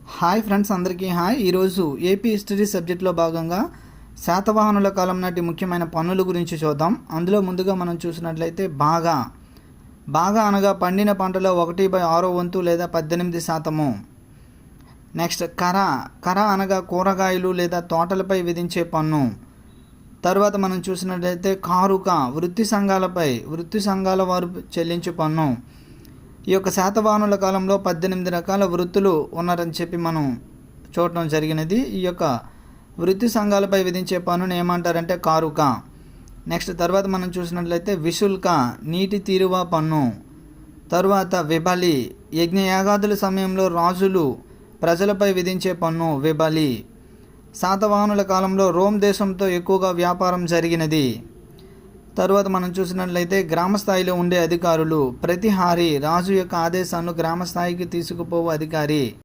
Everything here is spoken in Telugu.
హాయ్ ఫ్రెండ్స్, అందరికీ హాయ్. ఈరోజు ఏపీ హిస్టరీ సబ్జెక్ట్లో భాగంగా శాతవాహనుల కాలం నాటి ముఖ్యమైన పన్నుల గురించి చూద్దాం. అందులో ముందుగా మనం చూసినట్లయితే బాగా అనగా పండిన పంటలో 1/6 వంతు లేదా 18%. నెక్స్ట్ కర అనగా కూరగాయలు లేదా తోటలపై విధించే పన్ను. తర్వాత మనం చూసినట్లయితే కారుక వృత్తి సంఘాల వారు చెల్లించే పన్ను. ఈ యొక్క శాతవాహనుల కాలంలో 18 రకాల వృత్తులు ఉన్నారని చెప్పి మనం చూడటం జరిగినది. ఈ యొక్క వృత్తి సంఘాలపై విధించే పన్నును ఏమంటారంటే కారుక. నెక్స్ట్ తర్వాత మనం చూసినట్లయితే విశుల్క నీటి తీరువ పన్ను. తరువాత విబలి యజ్ఞయాగాదుల సమయంలో రాజులు ప్రజలపై విధించే పన్ను విబలి. శాతవాహనుల కాలంలో రోమ్ దేశంతో ఎక్కువగా వ్యాపారం జరిగినది. తరువాత మనం చూసినట్లయితే గ్రామస్థాయిలో ఉండే అధికారులు ప్రతిహారి రాజు యొక్క ఆదేశాలను గ్రామస్థాయికి తీసుకుపోవు అధికారి.